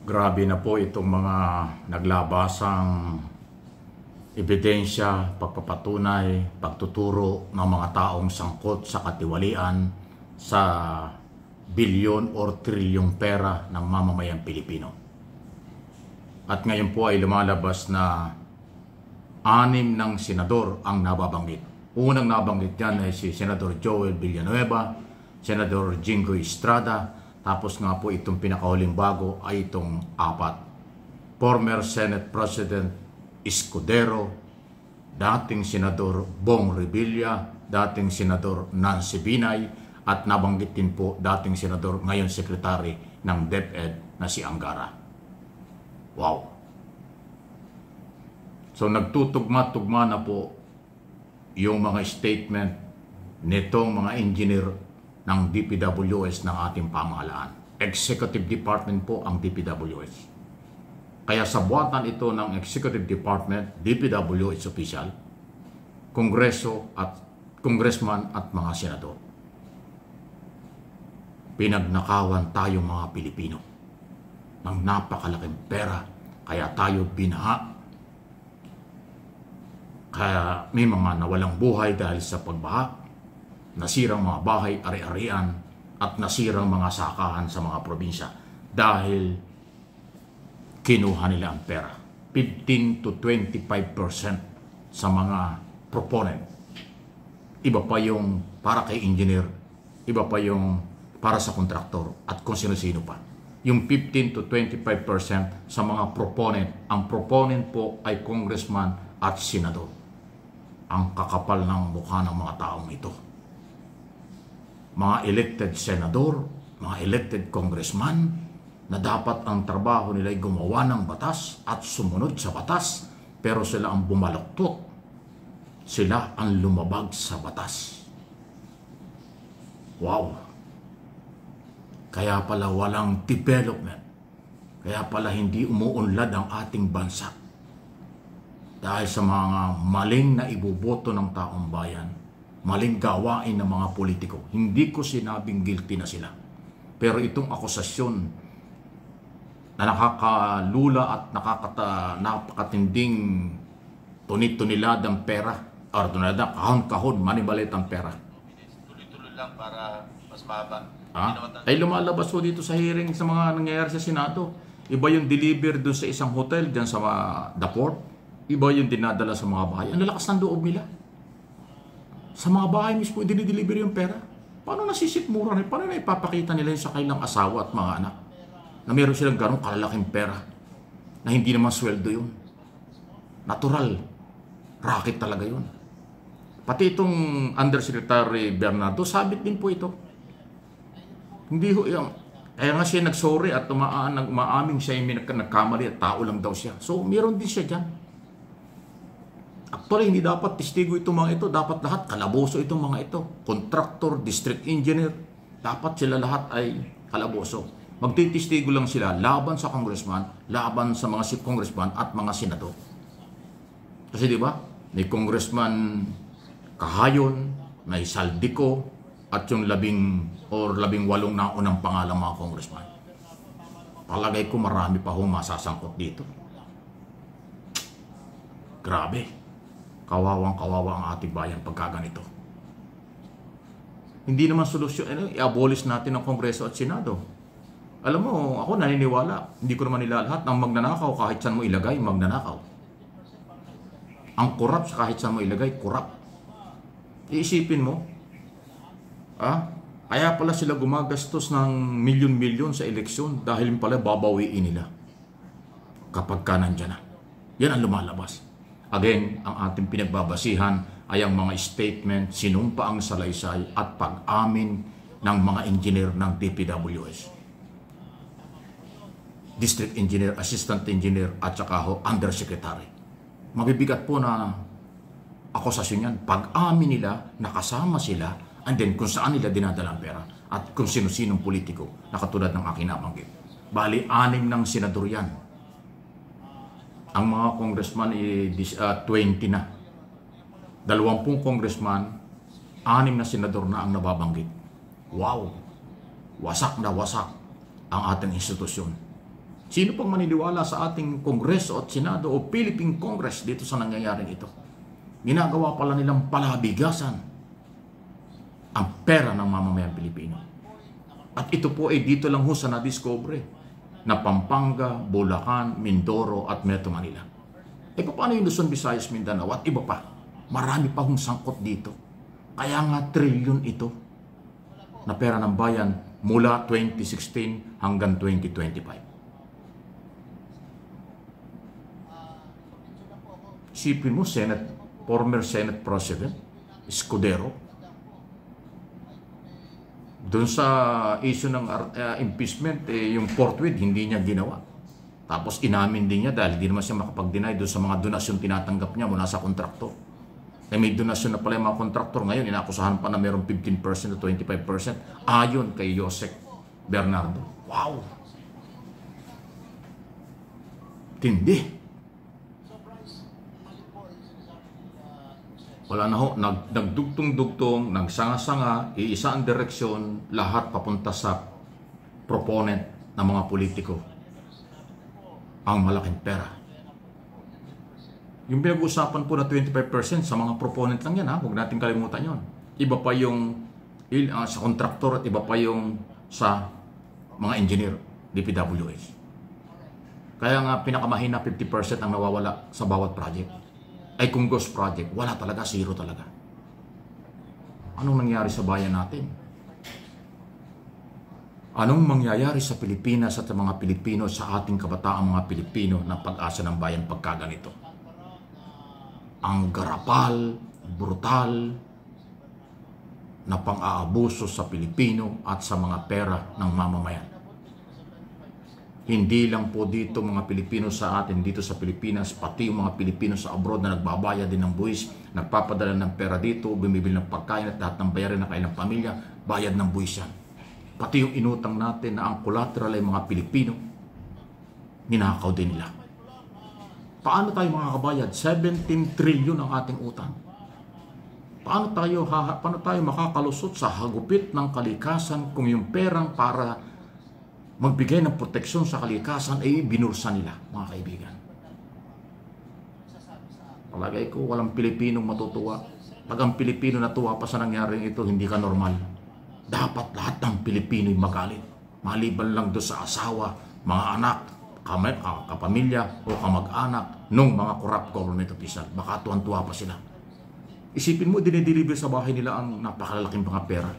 Grabe na po itong mga naglabasang ebidensya, pagpapatunay, pagtuturo ng mga taong sangkot sa katiwalian sa bilyon or trilyong pera ng mamamayang Pilipino. At ngayon po ay lumalabas na 6 ng senador ang nababanggit. Unang nabanggit yan ay si Senador Joel Villanueva, Senador Jinggoy Estrada, tapos nga po itong pinakahuling bago ay itong 4. Former Senate President Escudero, dating Senador Bong Revilla, dating Senador Nancy Binay, at nabanggit din po dating Senador, ngayon Secretary ng DepEd na si Angara. Wow! So nagtutugma-tugma na po yung mga statement nitong mga engineer ng DPWS ng ating pamahalaan. Executive Department po ang DPWS. Kaya sa buwatan ito ng Executive Department, DPWH official, Kongreso at Congressman at mga senador. Pinagnakawan tayong mga Pilipino ng napakalaking pera, kaya tayo binaha. Kaya may mga nawalang buhay dahil sa pagbaha, nasirang mga bahay, ari-arian, at nasirang mga sakahan sa mga probinsya dahil kinuha nila ang pera. 15 to 25% sa mga proponent. Iba pa yung para kay engineer, iba pa yung para sa kontraktor, at kung sino-sino pa. Yung 15 to 25% sa mga proponent. Ang proponent po ay congressman at senador. Ang kakapal ng mukha ng mga taong ito. Mga elected senador, mga elected congressman, na dapat ang trabaho nila ay gumawa ng batas at sumunod sa batas, pero sila ang bumaluktot. Sila ang lumabag sa batas. Wow! Kaya pala walang development. Kaya pala hindi umuunlad ang ating bansa. Dahil sa mga maling na iboboto ng taong bayan, maling gawain ng mga politiko. Hindi ko sinabing guilty na sila. Pero itong akusasyon na nakakalula at napakatinding tunit-tuniladang pera, o tuniladang kahon-kahon, manibalit ang pera. Tuloy-tuloy lang para mas mahaba. Ay lumalabas po dito sa hearing sa mga nangyayari sa Senado. Iba yung deliver doon sa isang hotel dyan sa The Port. Iba yung dinadala sa mga bahay. Ang lalakas ng loob nila. Sa mga bahay mismo, dinideliver yung pera. Paano nasisikmura nila? Paano na ipapakita nila yung sa kanilang asawa at mga anak? Na meron silang ganong kalalaking pera na hindi naman sweldo yun. Natural. Racket talaga yun. Pati itong Undersecretary Bernardo, sabit din po ito. Hindi ho yung... Kaya nga siya nagsorry at maaming siya yung nagkamali at tao lang daw siya. So, meron din siya dyan. Actually, hindi dapat testigo itong mga ito. Dapat lahat kalaboso itong mga ito. Contractor, district engineer. Dapat sila lahat ay kalaboso. Magtitistigo lang sila laban sa congressman, laban sa mga congressman at mga senador. Kasi di ba, may congressman Kahayon, may Saldico, at yung 18 na unang pangalang mga congressman. Palagay ko marami pa hong masasangkot dito. Grabe. Kawawang-kawawa ang ating bayan pagkaganito. Hindi naman solusyon, i-abolish natin ang Kongreso at Senado. Alam mo, ako naniniwala, hindi ko naman nila lahat, ang magnanakaw kahit saan mo ilagay, magnanakaw. Ang korap kahit saan mo ilagay, korap. Iisipin mo, kaya pala sila gumagastos ng milyon-milyon sa eleksyon dahil pala babawiin nila kapag ka nandyan na. Yan ang lumalabas. Again, ang ating pinagbabasihan ay ang mga statement, sinumpaang salaysay at pag-amin ng mga engineer ng DPWS. District Engineer, Assistant Engineer at saka Undersecretary. Mabibigat po na akusasyon yan. Pag-amin nila, nakasama sila, and then kung saan nila dinadala ang pera at kung sino-sinong politiko na katulad ng aking nabanggit. Bali, 6 ng senador yan. Ang mga congressman 20 na. 20 congressman, 6 na senador na ang nababanggit. Wow! Wasak na wasak ang ating institusyon. Sino pang maniniwala sa ating Kongreso at Senado o Philippine Congress dito sa nangyayaring ito? Ginagawa pala nilang palabigasan ang pera ng mamamayang Pilipino. At ito po ay dito lang ho sa na-discover na Pampanga, Bulacan, Mindoro at Metro Manila. E paano yung Luzon, Visayas, Mindanao at iba pa? Marami pa hong sangkot dito. Kaya nga trilyon ito na pera ng bayan mula 2016 hanggang 2025. Isipin mo, former Senate President Escudero, doon sa issue ng impeachment, yung forthwith, hindi niya ginawa. Tapos inamin din niya dahil di naman siya makapag-deny doon sa mga donasyon tinatanggap niya mula sa kontraktor. Eh may donasyon na pala yung mga kontraktor ngayon, inakusahan pa na mayroong 15% o 25% ayon kay Josec Bernardo. Wow! Tindi. Wala na ho, nagdugtong-dugtong, nagsanga-sanga, iisa ang direksyon, lahat papunta sa proponent ng mga politiko. Ang malaking pera. Yung pinag-usapan po na 25% sa mga proponent lang yan, ha? Huwag natin kalimutan yon. Iba pa yung sa kontraktor at iba pa yung sa mga engineer, DPWH. Kaya nga pinakamahina 50% ang nawawala sa bawat project. Ay kung ghost project, wala talaga, zero talaga. Anong nangyari sa bayan natin? Anong mangyayari sa Pilipinas at sa mga Pilipino, sa ating kabataan mga Pilipino na pag-asa ng bayan pagkaganito? Ang garapal, brutal na pang-aabuso sa Pilipino at sa mga pera ng mamamayan. Hindi lang po dito mga Pilipino sa atin, dito sa Pilipinas, pati yung mga Pilipino sa abroad na nagbabayad din ng buwis, nagpapadala ng pera dito, bumibili ng pagkain at lahat ng bayarin ng kailang pamilya, bayad ng buwis yan. Pati yung inutang natin na ang collateral ay mga Pilipino, ninakaw din nila. Paano tayo makakabayad? 17 trilyon ang ating utang. Paano tayo makakalusot sa hagupit ng kalikasan kung yung perang para magbigay ng proteksyon sa kalikasan ay binursa nila, mga kaibigan? Palagay ko, walang Pilipinong matutuwa. Pag ang Pilipino natuwa pa sa nangyaring ito, hindi ka normal. Dapat lahat ng Pilipino'y magalit. Maliban lang doon sa asawa, mga anak, kapamilya o kamag-anak nung mga corrupt government official. Baka tuwan-tuwa pa sila. Isipin mo, dinideliver sa bahay nila ang napakalalaking mga pera.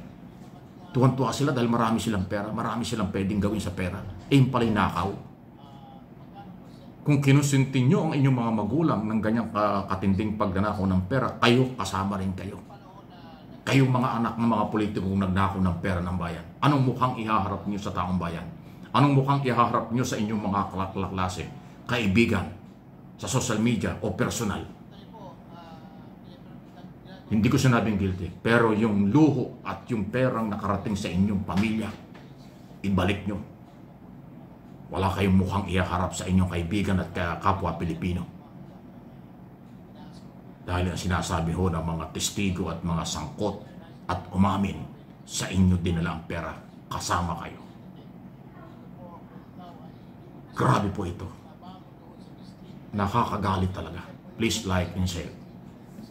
Tuwan-tuwa sila dahil marami silang pera, marami silang pwedeng gawin sa pera. Eh, yung pala'y nakaw. Kung kinusintin nyo ang inyong mga magulang ng ganyang katinding pagnanakaw ng pera, kayo, kasama rin kayo. Kayong mga anak ng mga politikong nagnakaw ng pera ng bayan. Anong mukhang ihaharap nyo sa taong bayan? Anong mukhang ihaharap nyo sa inyong mga klase, kaibigan, sa social media o personal? Hindi ko sinabing guilty, pero yung luho at yung perang nakarating sa inyong pamilya, ibalik nyo. Wala kayong mukhang ihaharap sa inyong kaibigan at kapwa Pilipino. Dahil ang sinasabi ho ng mga testigo at mga sangkot at umamin, sa inyo dinala ang pera, kasama kayo. Grabe po ito. Nakakagalit talaga. Please like and share.